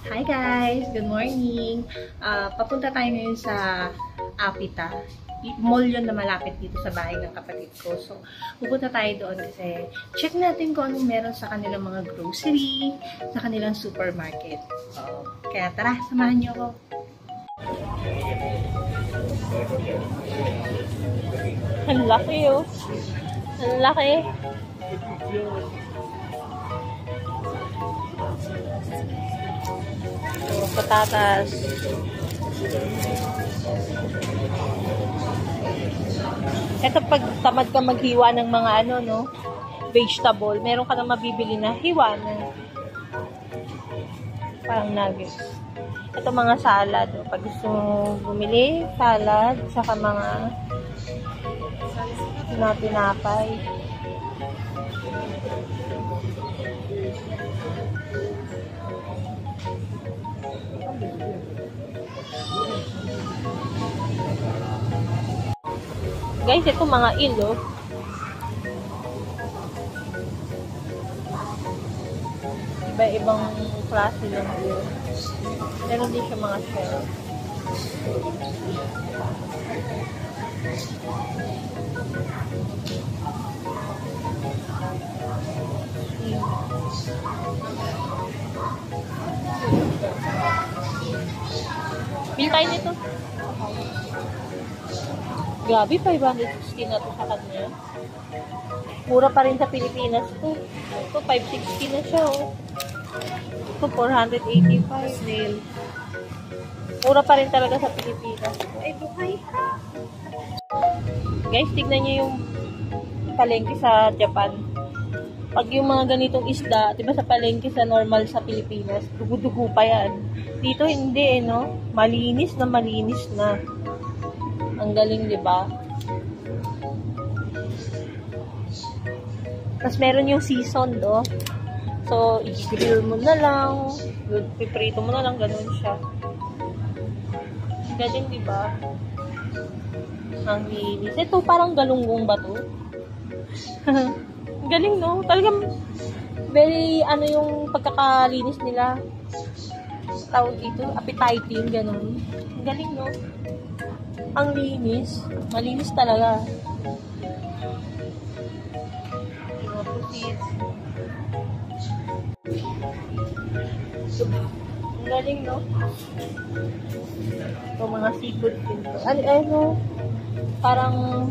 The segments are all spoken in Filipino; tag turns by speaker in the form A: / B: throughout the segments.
A: Hi guys! Good morning! Papunta tayo ngayon sa Apita. Mall yun na malapit dito sa bahay ng kapatid ko. So, pupunta tayo doon kasi check natin kung anong meron sa kanilang mga grocery, sa kanilang supermarket. So, kaya tara, samahan niyo ako. Ang laki oh! Ang laki! So, patatas. Ito pag tamad ka maghiwa ng mga vegetable, meron ka na mabibili na hiwa na. Parang nuggets. Ito mga salad. Pag gusto mo bumili, salad, saka mga tinapay. Guys, ito mga ilo. Iba-ibang klase lang yun. Meron din siya mga shell. Bili tayo nito. Grabe, 560 na to sa kanya. Mura pa rin sa Pilipinas to. Ito, 560 na siya, oh. Ito, 485 nail. Mura pa rin talaga sa Pilipinas. Ay, buhay. Guys, tignan nyo yung palengke sa Japan. Pag yung mga ganitong isda, diba sa palengke sa normal sa Pilipinas, dugo-dugo pa yan. Dito hindi, no? Malinis na malinis na. Ang galing, di ba? Tapos meron yung season, do. So, i-grill mo na lang, piprito mo na lang, ganun siya. Ang galing, di ba? Ang linis. Ito, parang galunggong ba to? Ang galing, no? Talagang very, yung pagkakalinis nila. Tawag dito, appetizing, ganun. Ang galing, no? Ang linis. Malinis talaga. Ang galing, no? Ito, mga seafood din to. Parang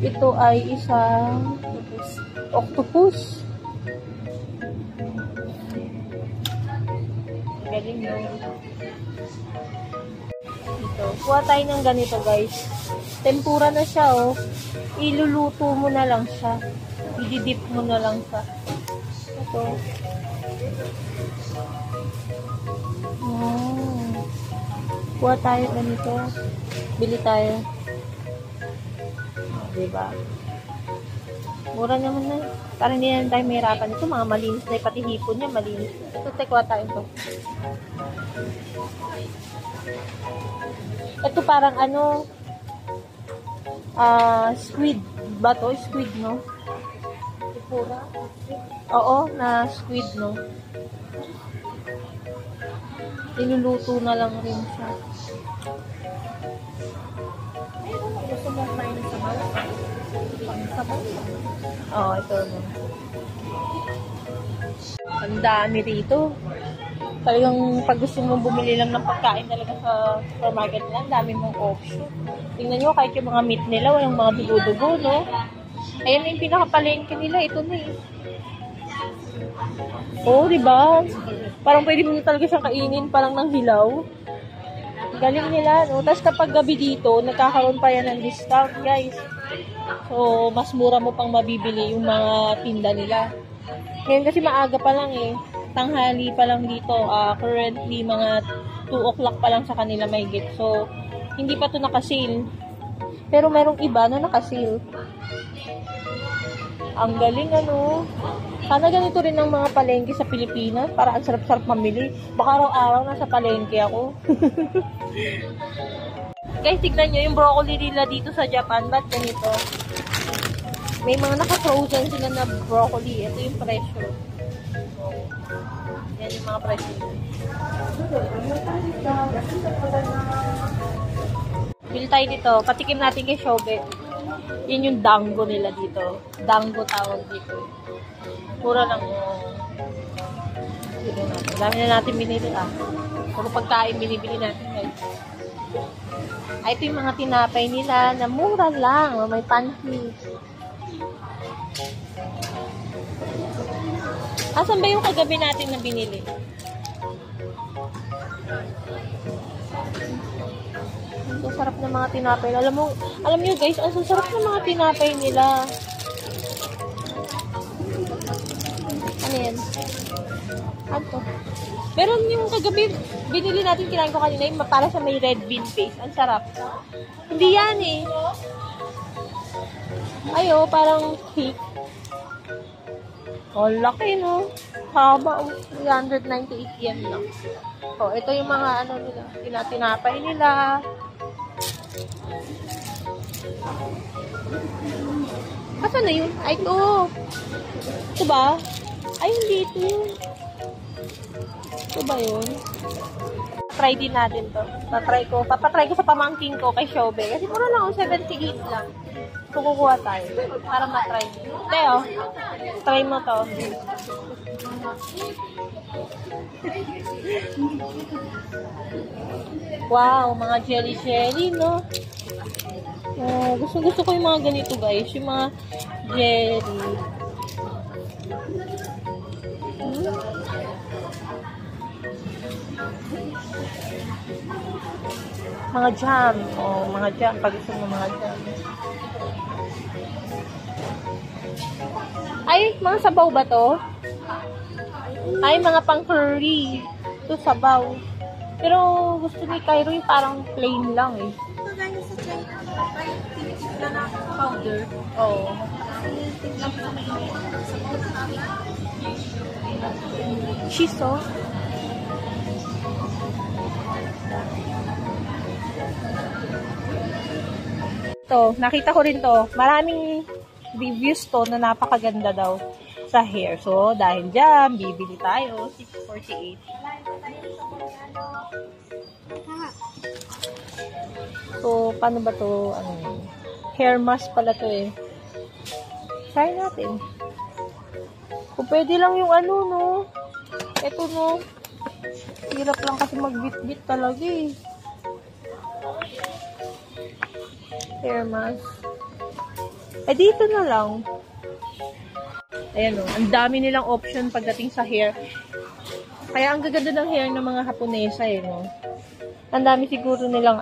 A: ito ay isang octopus. Ang galing, no? Ito. Kuha tayo ng ganito, guys. Tempura na siya, oh. Iluluto mo na lang siya. I-dip mo na lang siya. Ito. Oh. Kuha tayo ganito. Bili tayo. Diba? Mura naman na. Parang hindi na tayo mahirapan. Ito, mga malinis na. Pati hipon niya, malinis. Ito, kuha tayo ito. Ito parang squid ba to? Squid, no? Tempura? Oo, na squid, no? Iluluto na lang rin siya. Gusto mo kumain ng sabaw? Pang-sabaw? Oo, ito, no? Ang dami rito. Talagang pag gusto mong bumili lang ng pagkain talaga sa supermarket lang, dami mong option. Tingnan nyo, kahit yung mga meat nila, walang mga dugo-dugo, no? Ayan na yung pinakapalengke nila, ito na eh. Oh, diba? Parang pwede mo talaga siyang kainin, parang ng hilaw. Galing nila, no? Tapos kapag gabi dito, nagkakaroon pa yan ng discount, guys. So, mas mura mo pang mabibili yung mga tinda nila. Ngayon kasi maaga pa lang eh. Tanghali pa lang dito. Currently, mga 2 o'clock pa lang sa kanila may get. So, hindi pa to naka-sale. Pero merong iba na naka-sale. Ang galing, Sana ganito rin ang mga palengke sa Pilipinas. Para ang sarap-sarap mamili. Baka araw-araw nasa palengke ako. Guys, tignan nyo yung broccoli nila dito sa Japan. Ba't ganito? May mga naka-frozen sila na broccoli. Ito yung presyo. Yan yung mga price nila. Bili tayo dito. Patikim natin kay Shobe. Yan yung dango nila dito. Dango tawag dito. Mura lang yung bili natin. Dami na natin binili Puro pagkain binibili natin guys. Ay, ito yung mga tinapay nila na mura lang. May pancakes. Asan ba yung kagabi natin na binili? Ang sarap ng mga tinapay. Alam niyo guys, ang sarap ng mga tinapay nila. Ano yan? Ano? Meron yung kagabi, binili natin, kinain ko kanina, yung para sa may red bean paste. Ang sarap. Hindi yan eh. Ayo, parang cake. Oh, laki no? Haba. 398 yen lang. Oh, ito yung mga ano nila. Tinapay nila. Asan na yun? Ay, ito. Ito ba? Ay, hindi ito yun. Ito ba yun? Try din natin to. Papatry ko sa pamangking ko kay Shobe. Kasi mura lang, 78 lang. Kukuha tayo. Para matry nyo. Teo, try mo to. Wow, mga jelly, no? Oh, gusto ko yung mga ganito, guys. Yung mga jelly. Mga jam. Oh, mga jam. Pag gusto mo mga jam. Ay, mga sabaw ba to? Ay, mga pang curry. Ito sabaw. Pero gusto ni Cairo yung parang plain lang eh. Powder. Oo. Shiso. To, nakita ko rin to. Maraming reviews to na napakaganda daw sa hair. So, dahil dyan, bibili tayo. 648. So, paano ba to? Hair mask pala to eh. Try natin. Kung pwede lang yung no. Ito no. Hirap lang kasi magbit-bit talaga eh. Hair mask. Eh, dito na lang. Ayan o. Ang dami nilang option pagdating sa hair. Kaya ang gaganda ng hair ng mga Haponesa eh, no? Ang dami siguro nilang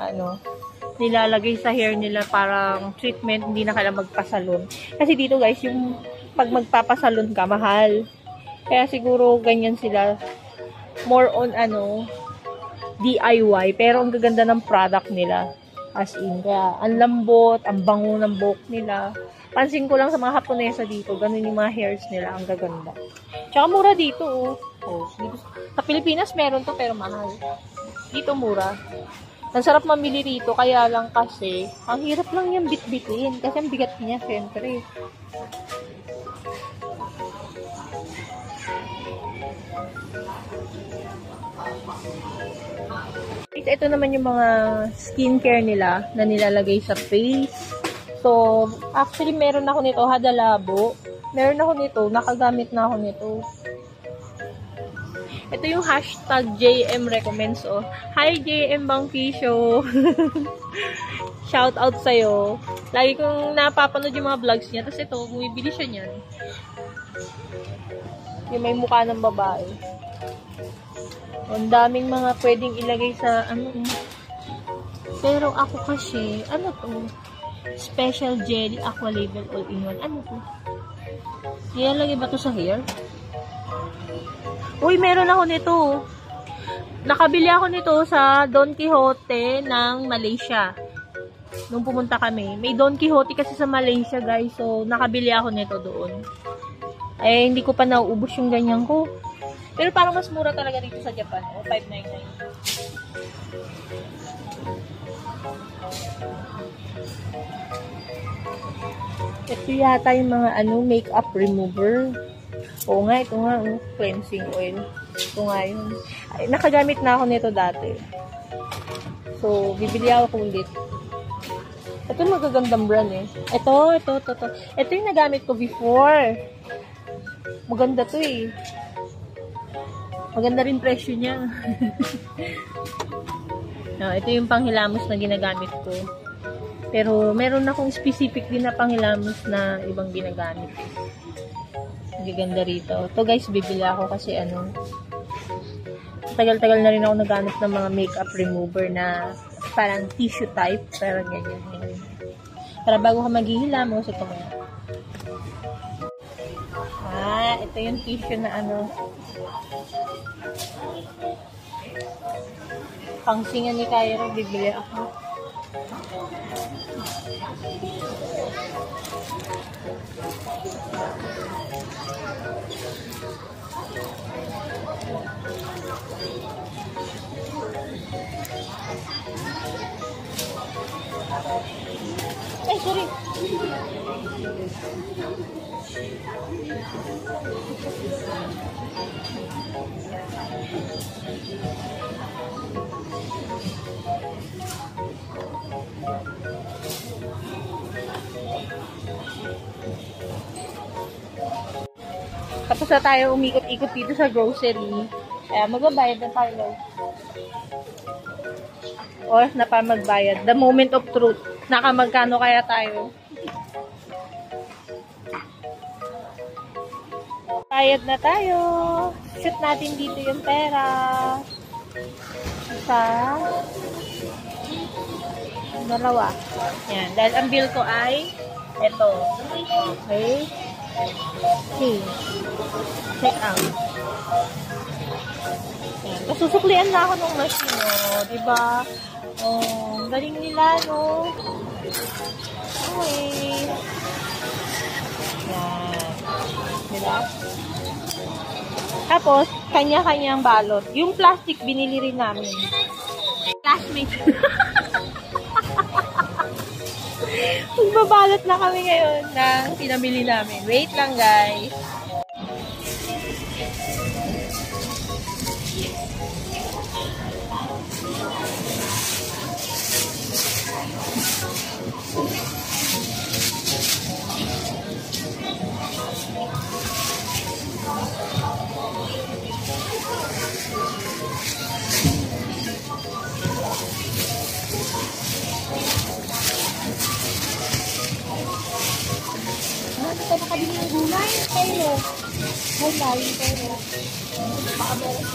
A: nilalagay sa hair nila parang treatment, hindi na kailangan magpasalon. Kasi dito guys, yung pag magpapasalon ka, mahal. Kaya siguro ganyan sila. More on DIY. Pero ang gaganda ng product nila. As in, kaya ang lambot, ang bango ng buhok nila. Pansin ko lang sa mga Haponesa dito, ganun yung mga hairs nila, ang gaganda. Tsaka mura dito, dito, sa Pilipinas meron to, pero mahal. Dito mura. Ang sarap mamili rito, kaya lang kasi, ang hirap lang yung bit-bitin, kasi ang bigat niya, syempre. Ito naman yung mga skincare nila na nilalagay sa face. So, actually, meron ako nito, Hada Labo. Meron ako nito, nakagamit na ako nito. Ito yung hashtag JM recommends, Hi, JM Bangkisho! Shout out sa'yo. Lagi kong napapanood yung mga vlogs niya. Tapos ito, bumibili siya niyan. Yung may mukha ng babae. Ang daming mga pwedeng ilagay sa Pero ako kasi, to? Special Jelly Aqua Label All-in-One. Ano to? Ilalagay ba to sa hair? Uy, meron ako nito. Nakabili ako nito sa Don Quijote ng Malaysia. Nung pumunta kami. May Don Quijote kasi sa Malaysia, guys. So, nakabili ako nito doon. Eh, hindi ko pa nauubos yung ganyan ko. Pero parang mas mura talaga dito sa Japan. 599. Ito yata yung mga makeup remover. Oo nga, ito nga, cleansing oil. Ito nga yun. Ay, nakagamit na ako nito dati. So, bibili ako ulit. Ito yung magagandang brand eh. Ito. Ito yung nagamit ko before. Maganda to eh. Maganda rin presyo niya. Ito yung panghilamos na ginagamit ko. Pero, meron akong specific din na panghilamos na ibang ginagamit. Magaganda rito. Ito guys, bibili ako kasi tagal-tagal na rin ako naghanap ng mga makeup remover na parang tissue type. Parang ganyan. Para bago ka maghihilamos, ito mo. Ito yung tissue na pangsingan ni Cairo, bibili ako. Ay, sorry. Tapos na tayo umikot-ikot dito sa grocery. Kaya magbabayad na tayo. Oras na pa magbayad. The moment of truth. Nakamagkano kaya tayo? Bayad na tayo. Shoot natin dito yung pera. Isa. Dalawa. Yan. Dahil ang bill ko ay ito. Okay. Okay. Check out. Yan. Kasusuklian na ako ng machine, diba? Galing nila, no? Okay. Yan. Diba? Tapos, kanya-kanyang balot. Yung plastic, binili rin namin. Classmate. Magbabalot na kami ngayon ng pinamili namin. Wait lang, guys. Ito nakabili ng gulay. Pero, gulay, pero, baka meron.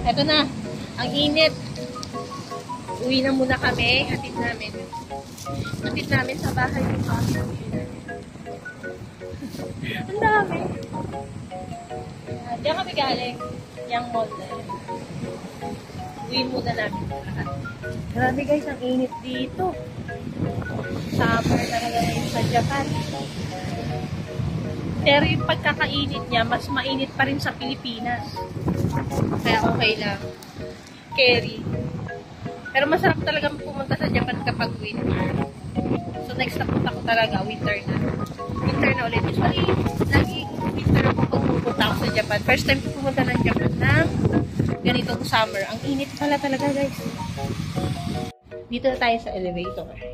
A: Ito na, ang init. Uwi na muna kami. Hatid namin sa bahay yung kami. Ang dami. Diyan kami galing. Yang mall na yun. Uwi muna namin lahat. Grabe guys, ang init dito. Summer talaga ngayon sa Japan. Pero yung pagkakainit niya, mas mainit pa rin sa Pilipinas. Kaya okay lang. Carry. Pero masarap talaga pumunta sa Japan kapag winter. So next na punta ko talaga, winter na. Winter na ulit. Usually, lagi winter ako pag pupunta ako sa Japan. First time ko pumunta ng Japan ng ganitong summer. Ang init pala talaga guys. Dito na tayo sa elevator.